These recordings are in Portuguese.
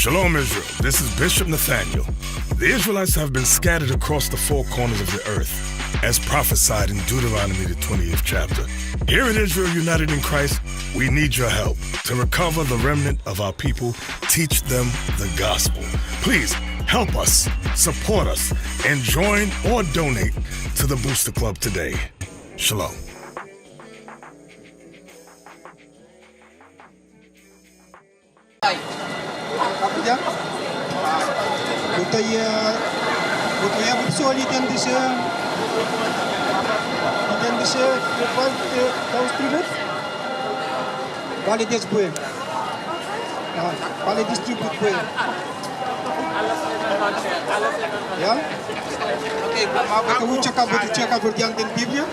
Shalom, Israel. This is Bishop Nathaniel. The Israelites have been scattered across the four corners of the earth, as prophesied in Deuteronomy, the 20th chapter. Here in Israel, united in Christ, we need your help to recover the remnant of our people, teach them the gospel. Please help us, support us, and join or donate to the Booster Club today. Shalom. Я бы все лидендische ausdrücken. Alle distribueren. Alle distribueren. Ja? Okay, vamos checar Caverdian den Bíblia.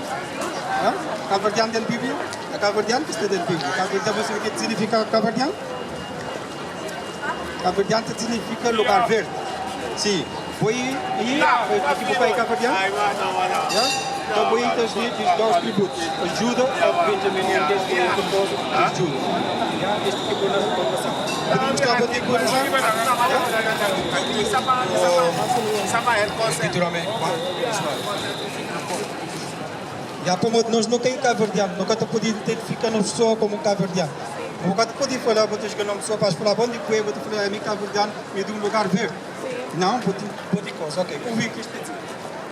Ja? Caverdian den Bíblia. Caverdian que está den Bíblia. Caverdian você vê o que significa Caverdian? Caverdian significa lugar verde. Sim. Foi aí, aqui para Caverdian? Ja? Então foi então os dois tributos. Ajuda a Benjamin e desde o composto de Juda. Ja, este que foi nossa formação. Podemos estar a bater com isso? Já como nós não temos Caverdian, nunca te podemos identificar uma pessoa como Caverdian. Nunca te podemos falar, você que não me sopas para onde foi, você falar a mim Caverdian é de lugar verde. Não, pode coisa, ok.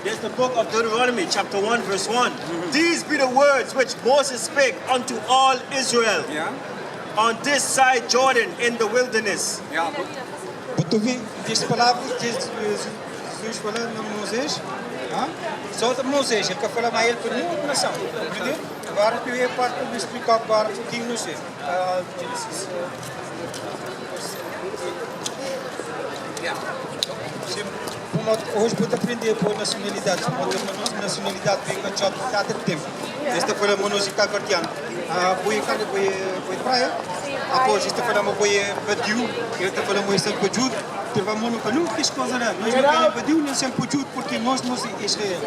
There's the book of Deuteronomy, chapter 1, verse 1. These be the words which Moses spake unto all Israel on this side Jordan in the wilderness. Tu vi, diz palavras, Jesus falou a Moisés, só de Moisés, ele que fala mais ele para nenhuma nação, entendeu? Agora tu é parte de explicar agora o que não sei. Gênesis. Hoje vou aprender por nacionalidade, uma nacionalidade bem canchada cada tempo. Esta foi a música caverdiana. Foi praia. Após esta foi a música badiu. Esta foi a música badiu. Teve a música não quis coisa lá. Nós não badiu nem sempre badiu porque nós não Israel.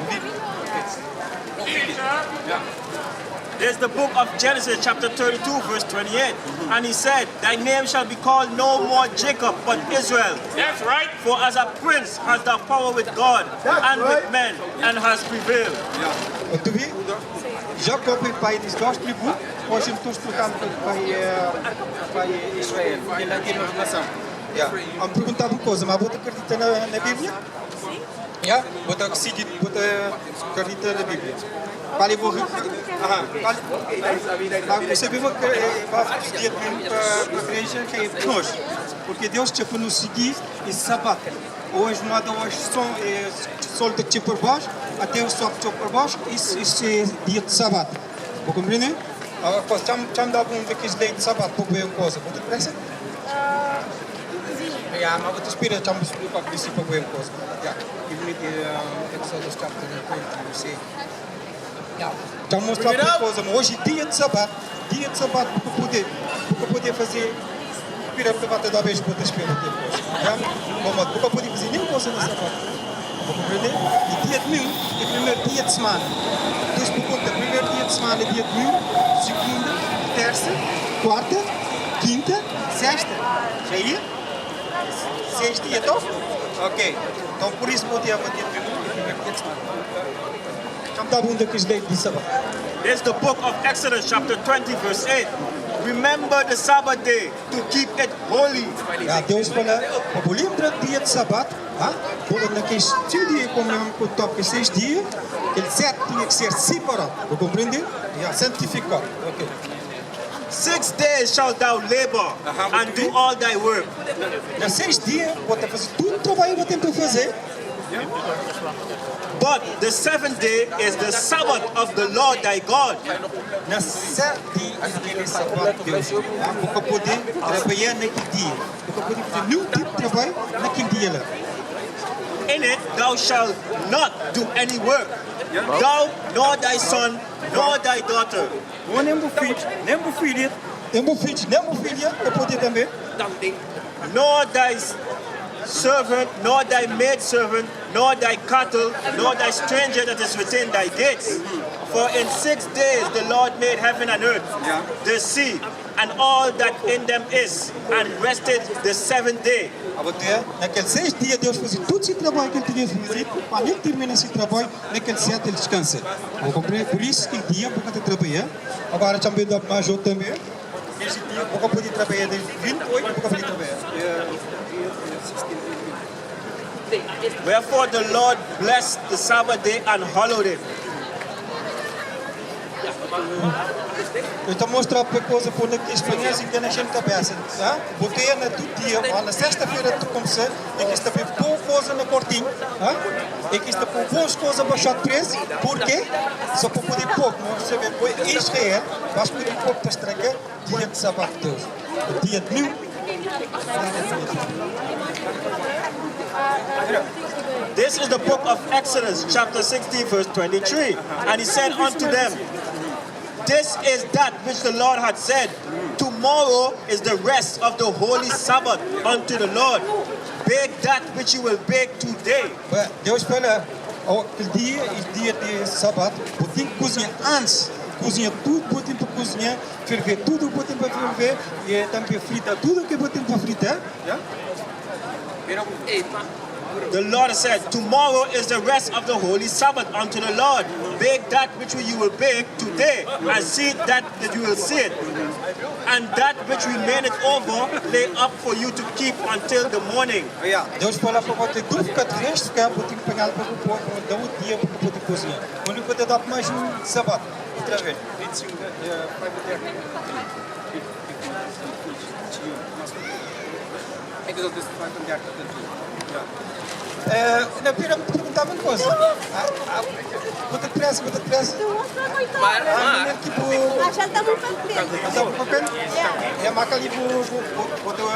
There's the book of Genesis, chapter 32, verse 28. And he said, thy name shall be called no more Jacob, but Israel. That's right. For as a prince has thou power with God and with men, and has prevailed. Tu vi? Jacob é pai dos dois tribos. Hoje estou explicando para Israel. Ele aqui na nação. Vamos perguntar uma coisa, mas você acredita na Bíblia? Sim. Você acredita na Bíblia? Vale vou você viu que vai pedir para a igreja que é nós, porque Deus te nos seguir e sábado. Hoje não há hoje sol de tipo por baixo, até o sol de por baixo, isso é dia de sábado. Vou compreender? Agora posso chamar um daqueles leite de sábado para ver uma coisa. Você pressa? Mas você espera chamar para ver para ver uma coisa. Give me the Exodus chapter 20, you see. Já mostrar uma coisa, mas hoje dia de sábado para poder fazer para bater da vez para outra espera depois. Para poder fazer nenhuma coisa na sábado. Para compreender? E dia de domingo é o primeiro dia de semana. Depois por conta, primeiro dia de semana é dia de domingo, segunda, terça, quarta, quinta, sexta. Já ia? 6 dias, então? Ok. Então por isso vou dia de domingo, é o primeiro dia de semana. There's the book of Exodus, chapter 20, verse 8. Remember the Sabbath day to keep it holy. Deus fala, lembra dia de sábado, naqueles 5 dias, como eu toco 6 dias, aquele 7 tinha que ser separado, vou compreender? Santificado. 6 days shalt thou labor and do all thy work. Nas 6 dias, você fazer tudo o trabalho que você tem para fazer. But the 7th day is the Sabbath of the Lord thy God. Na 7 dias é o sábado de Deus. Para poder trabalhar naquele dia. Para poder fazer nenhum tipo de trabalho naquele dia lá. In it thou shalt not do any work, thou nor thy son nor thy daughter. Nem o filho, para poder também. Nor thy servant, nor thy maidservant, nor thy cattle, nor thy stranger that is within thy gates. For in 6 days the Lord made heaven and earth, the sea, and all that in them is, and rested the seventh day. Naqueles 6 dias Deus fazia todo esse trabalho que ele tinha feito. Quando ele termina esse trabalho, naquele 7 ele descansa. Por isso que ele dia porque ele trabalha. Agora também dá mais outro também. Esse dia porque pode trabalhar desde 28 porque pode trabalhar. Wherefore the Lord blessed the Sabbath day and hallowed it. Eu estou a mostrar para coisa por que espanhóis que a gente cabeça, tá? Botei na todo dia, na sexta-feira tu começa, e que está por boa coisa na cortinho, tá? E que está por boas coisas baixar preço, por quê? Só para poder pouco, mas você vê, foi Israel, mas poder pouco para estragar dia de sábado de Deus, o dia de mil. This is the book of Exodus, chapter 16, verse 23. And he said unto them, this is that which the Lord had said. Tomorrow is the rest of the holy Sabbath unto the Lord. Bake that which you will bake today. Deus fala, aquele dia é dia de sábado, botem cozinhar antes. Cozinha tudo, botem para cozinhar, ferver tudo, botem para ferver, e também frita tudo que botem para fritar. The Lord said, tomorrow is the rest of the holy Sabbath unto the Lord. Bake that which you will bake today, and seed that you will seed. And that which remaineth over, lay up for you to keep until the morning. Deus fala para você, tudo fica de resto, ficar, botem que pegar para o povo, dá o dia para poder cozinhar. Quando você dá mais sábado, outra vez. Na pira me perguntava uma coisa. Bota depressa. Așa dăm un papel. É marca ali botou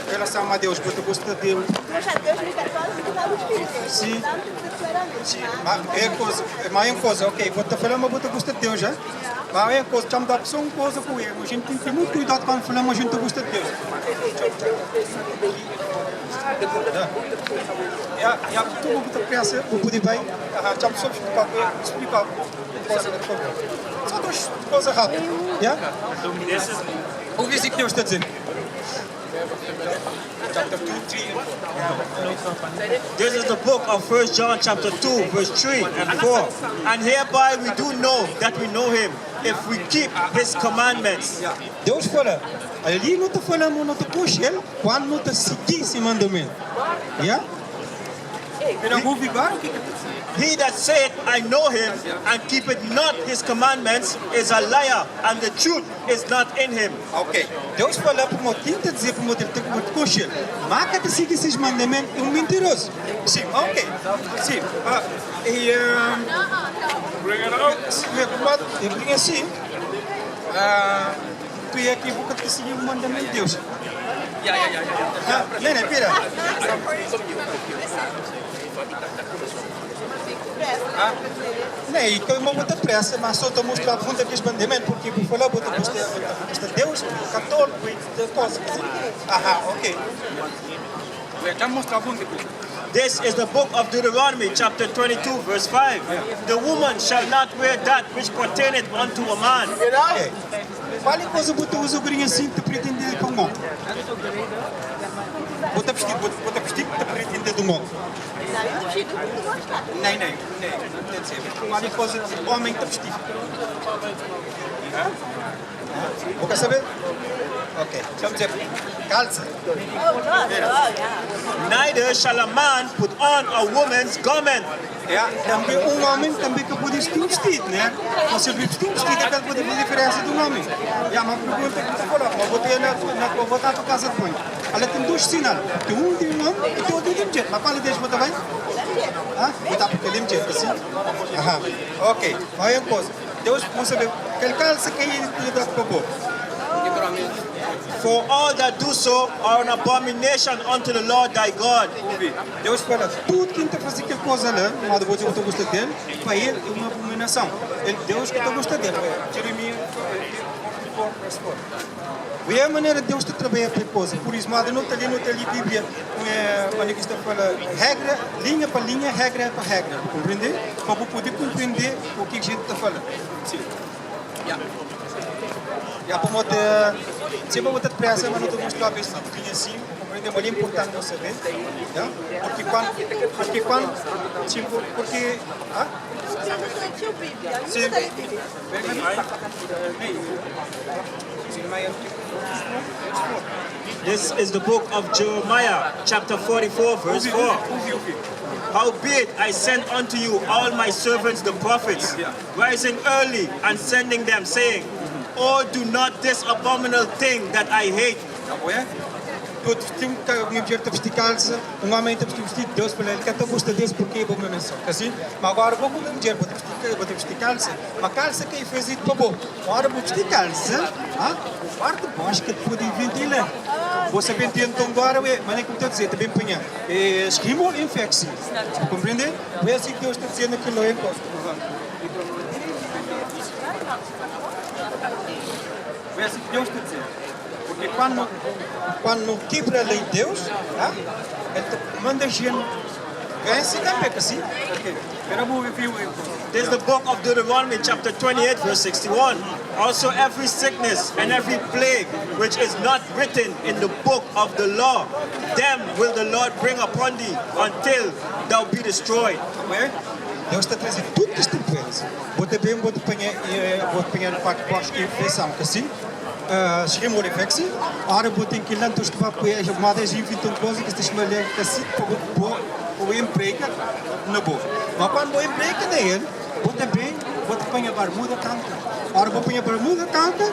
relação a Deus, botou gosto de Deus. Așa, Deus ne categoriză cu darul Spiritului. Sim. Dăm declaramente. Mas é uma coisa, ok, vou te falar, mas vou te gostar de Deus, já? Mas é uma coisa, já me dá só uma coisa com ele. A gente tem que ter muito cuidado quando falamos, a gente gosta de Deus. Ja, toen op de pers, hoe moet je bij? Ja, soms explicar. Só duas coisas rápidas. Ja? Hoe wist ik Deus te dizer? Chapter 2, 3 and 4. This is the book of 1 John chapter 2, verse 3 and 4. And hereby we do know that we know him, if we keep his commandments. Deus fala, ali não te falamos, não te puxa ele, quando não te seguir esse mandamento. Ja? He that saith, I know him, and keepeth not his commandments, is a liar, and the truth is not in him. Ok. Deus fala para o motivo de dizer para o motivo de te puxa ele. Mas que te siga esses mandamentos é um mentiroso. Sim, ok. Sim. Bring it out. Eu brinco assim. Tu é aqui, vou te seguir o mandamento de Deus. Não, pera. Não, e que eu não vou ter pressa, mas só estou a mostrar a fundo aqui os mandamentos, porque por falar, vou ter que Deus, católico e coisas. Ok. Já mostrar a fundo aqui. This is the book of Deuteronomy, chapter 22, verse 5. The woman shall not wear that which pertaineth unto a man. Qual coisa você usa o gringo assim que pretende com o homem? Você vestir que pretende do homem? Não. Qual coisa o homem está vestido? Vou saber? Ok, vamos dizer, calça. Neither shall a man put on a woman's garment. Também homem também que pode vestir vestido, né? Mas se ele vestir vestido, é que pode fazer diferença do homem. Uma pergunta que você falou, mas vou botar para casa de banho. Ela tem dois sinais, tem um de um homem e tem outro de um jeito. Mas qual deixa botar bem? Botar porque ele é um jeito, assim? Ok, vai uma coisa. Deus, vamos saber, aquele calça que ele dá para o povo. For all that do so are an abomination unto the Lord thy God. Deus fala, tudo quem está fazendo aquela coisa lá, mas depois eu estou gostando dele, para ele é uma abominação. Deus que está gostando dele. Jeremias É a maneira de Deus te trabalhar para coisa. Por isso, mas não está ali Bíblia, quando está fala regra, linha para linha, regra para regra. Compreender? Para poder compreender o que a gente está falando. Sim. Para botar, se eu botar pressa, mas não estou mostrando a vez um pouquinho assim, compreender? Mas é importante não saber. Porque quando, tipo, porque, sim. This is the book of Jeremiah, chapter 44, verse 4. Howbeit I sent unto you all my servants the prophets, rising early and sending them, saying, Oh, do not this abominable thing that I hate. Tu tem que mulher te vestir-se, homem te vestir Deus para ele, que tu gosta Deus porque é bom mesmo, assim. Mas agora vou com mulher, vou te vestir-se, mas calça que fez isso para bom. Agora vou vestir-se, parte baixa que pode ventilar. Você bem então agora, mas é como estou a dizer, também punha, esquimo infecção, compreende? É assim que Deus está dizendo que não é imposto. É assim que Deus está dizendo. Porque quando quebra a lei de Deus, ele manda a gente vence também, assim. This is the book of Deuteronomy, chapter 28, verse 61. Also every sickness and every plague which is not written in the book of the law, them will the Lord bring upon thee until thou be destroyed. Deus está trazendo tudo que tem coisa. Vou apanhar no parte baixo que infecção, assim. Schimmer infectie, are boten killen dus qua je maar is invitant coisa que se chama que se o emprego na boa. Mas quando o emprego nem bota bem, bota apanha bermuda canta. Ora vou apanhar bermuda canta,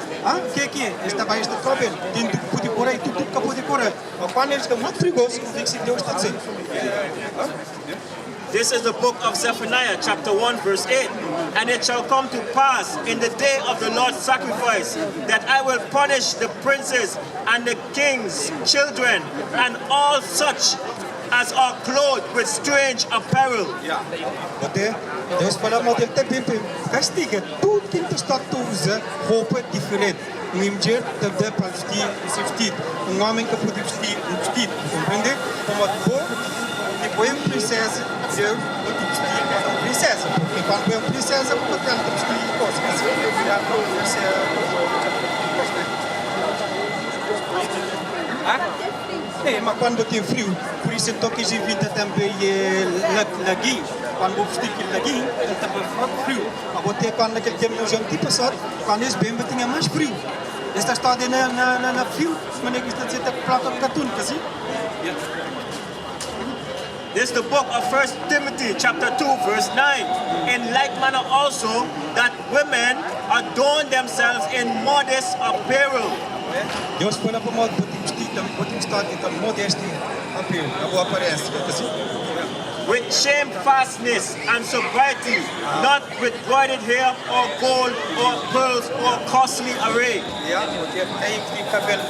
que é? Esta vai esta problem. Tem que poder por aí tudo que pode correr. Mas quando ele está muito perigoso, o que Deus está dizendo? This is the book of Zephaniah, chapter 1, verse 8. And it shall come to pass in the day of the Lord's sacrifice that I will punish the princes and the king's children and all such as are clothed with strange apparel. Deus fala, mas ele também castiga tudo que está a usar roupa diferente. Mulher também para vestir esse vestido. Homem que pode vestir um vestido, compreende? Como foi uma princesa, eu vou te vestir uma princesa. Porque quando é uma princesa, eu vou te vestir coisas. Assim, eu virar para o mas quando tem frio, por isso então que a gente inventa também laguinho. Quando eu vestir aquele laguinho, ele também fica frio. Agora quando naquele tempo no ano passado, quando eles bem tinha mais frio. Esta história na frio, mas é que está a dizer que planta de cartoon, assim? This is the book of 1 Timothy chapter 2 verse 9. In like manner also that women adorn themselves in modest apparel. Deus põe na moda botar estar então modéstia, apelo, a boa aparência, assim. With shamefastness and sobriety, not with broided hair or gold or pearls or costly array. Porque tem que cabelo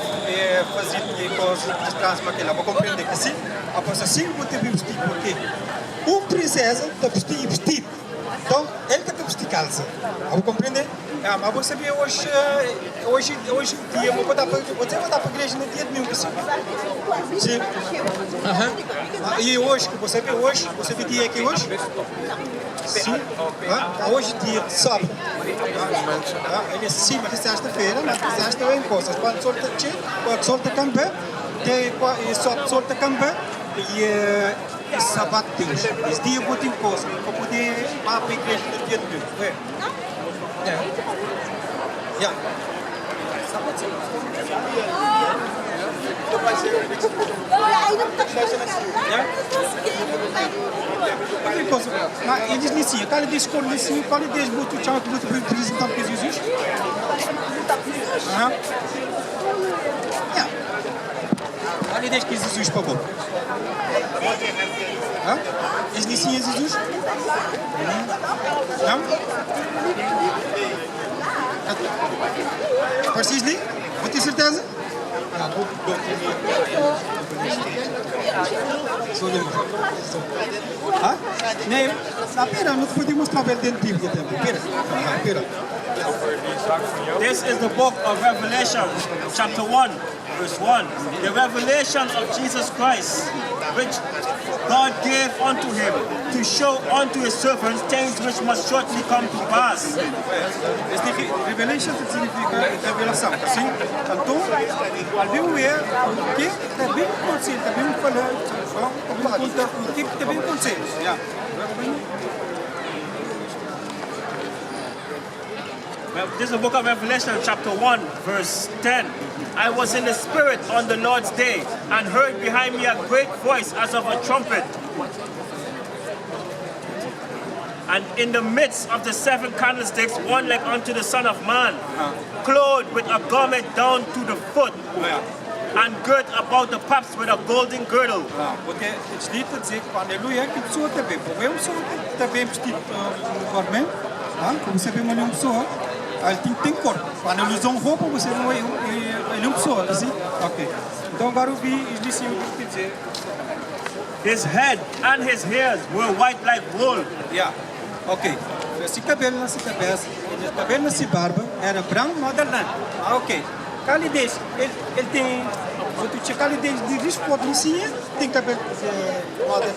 fazer coisas de transmaquela, vou compreender que assim, após assim vou ter vestir porque princesa está vestido. Então, ele está vestir calça. Vou compreender? Mas você sabia hoje dia, você vai dar para a igreja no dia de domingo, assim? Sim. E hoje, você vê dia aqui hoje? Sim. Hoje dia de sábado. Ele sim, mas é sexta-feira, mas sexta é em coisas. Quando solta cheio, quando solta cambé, solta cambé e sábado tem. Esse dia eu vou ter coisa, para poder ir para a igreja no dia de domingo. Mas eles inicia, cada dia escolhe assim, cada dia botam o chão que botam representar para Jesus. Cada dia que Jesus pagou. Eles iniciam Jesus? Não? Precisely? Vou ter certeza? Ja, goed doctrineer. Sorry, man. Ah? Nee, sapera, non puoi dimostrare il dentino di tempo. Pera. This is the book of Revelation, chapter 1, verse 1. The revelation of Jesus Christ, which God gave unto him to show unto his servants things which must shortly come to pass. Revelation significa revelação, sim? Então, havia ver o que está bem acontecendo, está bem falando, está bem contando o que está bem acontecendo. This is the book of Revelation, chapter 1, verse 10. I was in the Spirit on the Lord's day, and heard behind me a great voice as of a trumpet. And in the midst of the 7 candlesticks, one like unto the Son of Man, clothed with a garment down to the foot, and girt about the paps with a golden girdle. Porque it's niet te zeggen, halleluja, que pessoa também, porque uma pessoa também vestido garment, como você vê uma pessoa, ele tem cor. Quando eles usam roupa, você não é uma pessoa, assim? Ok. Então agora eu vi e disse o que quer dizer. His head and his hairs were white like wool. Yeah. Ok. Esse cabelo na sua cabeça, esse cabelo na sua barba, era branco, moderno. Ok. Calidez, ele tem, você tinha calidez de respondência, tem cabelo moderno.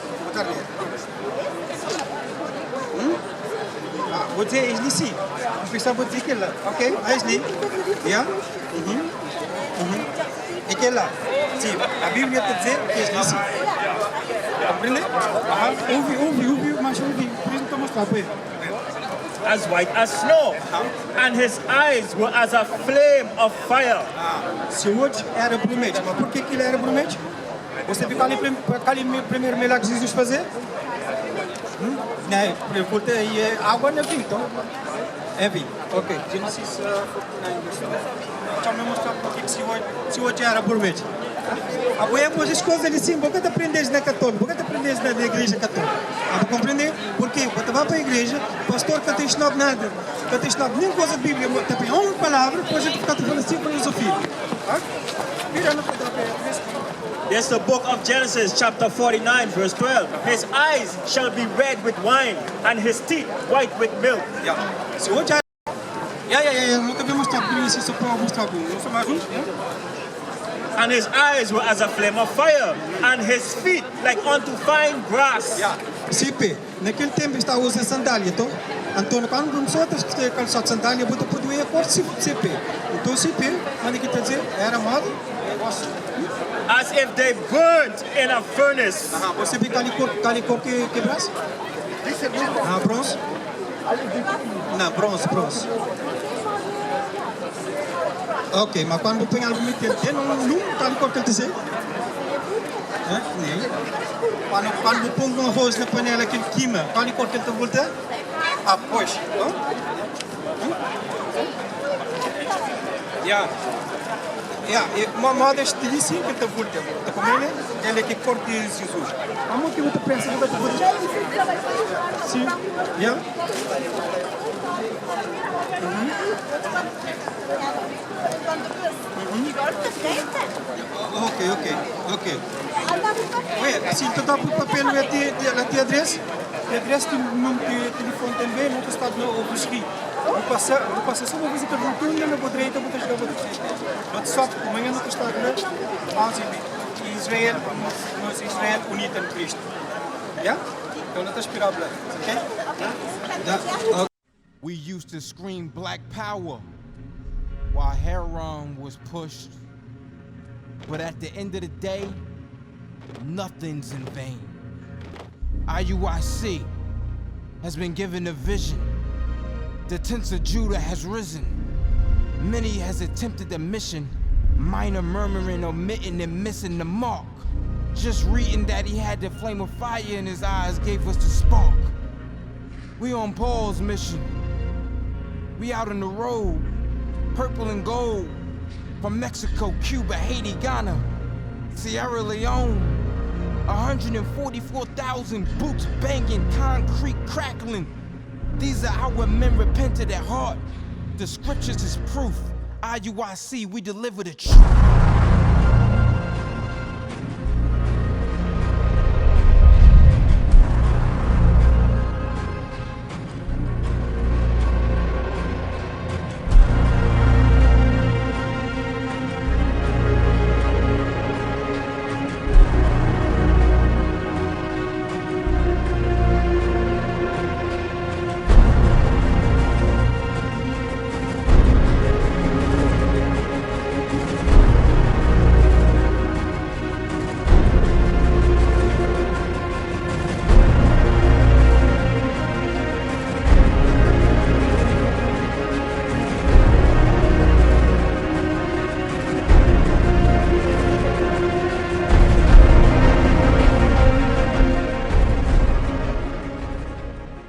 Vou dizer, é assim. O pessoal vai dizer que lá, ok? É assim. Yeah? É que lá. Sim, a Bíblia está dizendo que é assim. Compreende? Ouvi, mas ouvi. Por isso estou mostrando para ele. As white as snow, and his eyes were as a flame of fire. Seu olho era prometido, mas por que ele era prometido? Você viu qual é o primeiro milagre que Jesus fazia? Não, porque água não é vinho, então é vinho. Ok, Gênesis 49. Deixa eu mostrar porque se olho era prometido. Agora, as coisas assim, por que tu aprendes na católica? Por que tu aprendes na igreja católica? Para compreender? Por quê? Quando tu vai para a igreja, o pastor não te ensina nada. Não te ensina nem coisa da Bíblia, mas tem uma palavra, depois a gente fica falando assim filosofia. Vira no This is the book of Genesis, chapter 49, verse 12. His eyes shall be red with wine, and his teeth white with milk. Se hoje não te vou mostrar por isso, só para mostrar por isso. Não sou mais um? And his eyes were as a flame of fire, and his feet like unto fine grass. Sipe, naquele tempo estava usando sandália, então quando começou a ter calçado sandália, botou por doer a cor sipe. Então sipe, mas o que está dizendo? Era moda? As if they burnt in a furnace. Você vê aquela cor que braço? Bronze? Não, bronze. Ok, mas quando põe algo meter não está cor que ele diz? Nem. Quando põe um arroz na panela que ele queima, qual cor que ele está voltando? Pois. Uma moda estilíssima que está voltando. Está comendo? Ele é que cor de Jesus. Há muito que você pensa que vai voltar. Sim. Ok. Ué, assim tu dá para o papel a tua adresse? A adresse tem o número de telefone também, não está no busque. Vou passar só uma visita rotina na direita, vou chegar a WhatsApp, amanhã não está aqui. Israel unido em Cristo. Então não está esperando, ok? We used to scream black power while Heron was pushed. But at the end of the day, nothing's in vain. IUIC has been given a vision. The tents of Judah has risen. Many has attempted the mission, minor murmuring, omitting, and missing the mark. Just reading that he had the flame of fire in his eyes gave us the spark. We on Paul's mission. We out on the road, purple and gold, from Mexico, Cuba, Haiti, Ghana, Sierra Leone. 144,000 boots banging, concrete crackling. These are our men repented at heart. The scriptures is proof. IUIC, we deliver the truth.